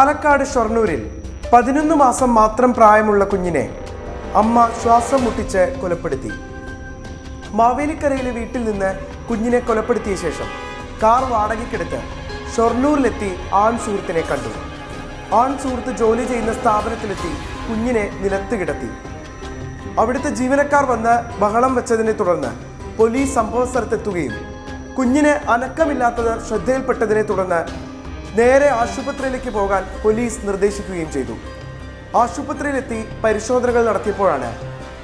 പാലക്കാട് ഷൊർണൂരിൽ 11 മാസം മാത്രം പ്രായമുള്ള കുഞ്ഞിനെ അമ്മ ശ്വാസം മുട്ടിച്ച് കൊലപ്പെടുത്തി. മാവേലിക്കരയിലെ വീട്ടിൽ നിന്ന് കുഞ്ഞിനെ കൊലപ്പെടുത്തിയ ശേഷം കാർ വാടകയ്ക്കെടുത്ത് ഷൊർണൂരിലെത്തി ആൺ സുഹൃത്തിനെ കണ്ടു. ആൺ സുഹൃത്ത് ജോലി ചെയ്യുന്ന സ്ഥാപനത്തിലെത്തി കുഞ്ഞിനെ നിലത്ത് കിടത്തി. അവിടുത്തെ ജീവനക്കാർ വന്ന് ബഹളം വെച്ചതിനെ തുടർന്ന് പോലീസ് സംഭവ സ്ഥലത്തെത്തുകയും കുഞ്ഞിന് അനക്കമില്ലാത്തത് ശ്രദ്ധയിൽപ്പെട്ടതിനെ തുടർന്ന് നേരെ ആശുപത്രിയിലേക്ക് പോകാൻ പോലീസ് നിർദ്ദേശിക്കുകയും ചെയ്തു. ആശുപത്രിയിലെത്തി പരിശോധനകൾ നടത്തിയപ്പോഴാണ്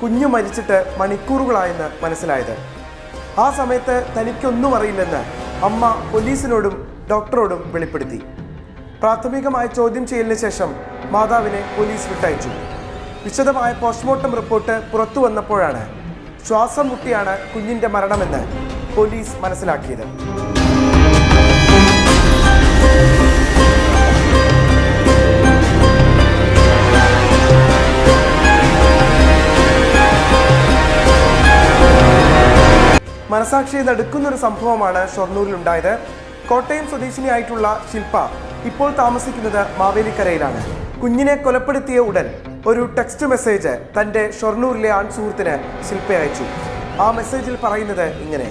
കുഞ്ഞു മരിച്ചിട്ട് മണിക്കൂറുകളായെന്ന് മനസ്സിലായത്. ആ സമയത്ത് തനിക്കൊന്നും അറിയില്ലെന്ന് അമ്മ പോലീസിനോടും ഡോക്ടറോടും വെളിപ്പെടുത്തി. പ്രാഥമികമായ ചോദ്യം ചെയ്യലിന് ശേഷം മാതാവിനെ പോലീസ് വിട്ടയച്ചു. വിശദമായ പോസ്റ്റ്മോർട്ടം റിപ്പോർട്ട് പുറത്തു വന്നപ്പോഴാണ് ശ്വാസം മുട്ടിയാണ് കുഞ്ഞിന്റെ മരണമെന്ന് പോലീസ് മനസ്സിലാക്കിയത്. മനസാക്ഷിയെ നടുക്കുന്നൊരു സംഭവമാണ് ഷൊർണൂരിലുണ്ടായത്. കോട്ടയം സ്വദേശിനിയായിട്ടുള്ള ശില്പ ഇപ്പോൾ താമസിക്കുന്നത് മാവേലിക്കരയിലാണ്. കുഞ്ഞിനെ കൊലപ്പെടുത്തിയ ഉടൻ ഒരു ടെക്സ്റ്റ് മെസ്സേജ് തൻ്റെ ഷൊർണൂരിലെ ആൺ സുഹൃത്തിന് ശില്പ അയച്ചു. ആ മെസ്സേജിൽ പറയുന്നത് ഇങ്ങനെ: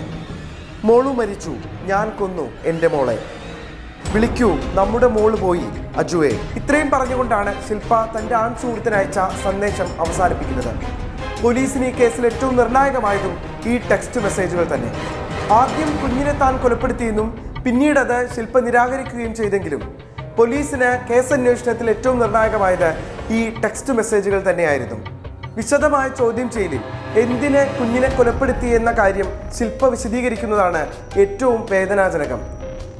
മോളു മരിച്ചു, ഞാൻ കൊന്നു എൻ്റെ മോളെ, വിളിക്കൂ, നമ്മുടെ മോള് പോയി അജുവേ. ഇത്രയും പറഞ്ഞുകൊണ്ടാണ് ശില്പ തൻ്റെ ആൺ സുഹൃത്തിന് അയച്ച സന്ദേശം അവസാനിപ്പിക്കുന്നത്. പോലീസിന് ഈ കേസിൽ ഏറ്റവും നിർണായകമായതും ഈ ടെക്സ്റ്റ് മെസ്സേജുകൾ തന്നെ. ആദ്യം കുഞ്ഞിനെ താൻ കൊലപ്പെടുത്തിയെന്നും പിന്നീട് അത് ശില്പ നിരാകരിക്കുകയും ചെയ്തെങ്കിലും പോലീസിന് കേസന്വേഷണത്തിൽ ഏറ്റവും നിർണായകമായത് ഈ ടെക്സ്റ്റ് മെസ്സേജുകൾ തന്നെയായിരുന്നു. വിശദമായ ചോദ്യം ചെയ്യലിൽ എന്തിന് കുഞ്ഞിനെ കൊലപ്പെടുത്തി എന്ന കാര്യം ശില്പ വിശദീകരിക്കുന്നതാണ് ഏറ്റവും വേദനാജനകം.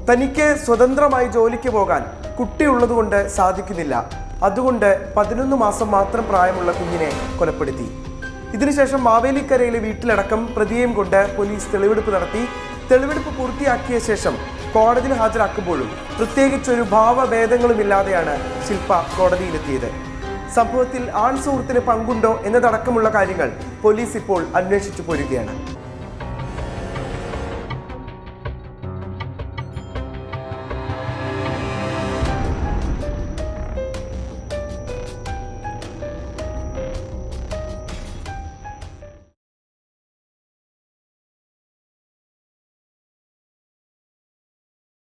തനിക്ക് സ്വതന്ത്രമായി ജോലിക്ക് പോകാൻ കുട്ടിയുള്ളതുകൊണ്ട് സാധിക്കുന്നില്ല, അതുകൊണ്ട് 11 മാസം മാത്രം പ്രായമുള്ള കുഞ്ഞിനെ കൊലപ്പെടുത്തി. ഇതിനുശേഷം മാവേലിക്കരയിലെ വീട്ടിലടക്കം പ്രതിയെയും കൊണ്ട് പോലീസ് തെളിവെടുപ്പ് നടത്തി. തെളിവെടുപ്പ് പൂർത്തിയാക്കിയ ശേഷം കോടതിയിൽ ഹാജരാക്കുമ്പോഴും പ്രത്യേകിച്ചൊരു ഭാവഭേദങ്ങളുമില്ലാതെയാണ് ശില്പ കോടതിയിലെത്തിയത്. സംഭവത്തിൽ ആൺ സുഹൃത്തിന് പങ്കുണ്ടോ എന്നതടക്കമുള്ള കാര്യങ്ങൾ പോലീസ് ഇപ്പോൾ അന്വേഷിച്ചു പോരുകയാണ്.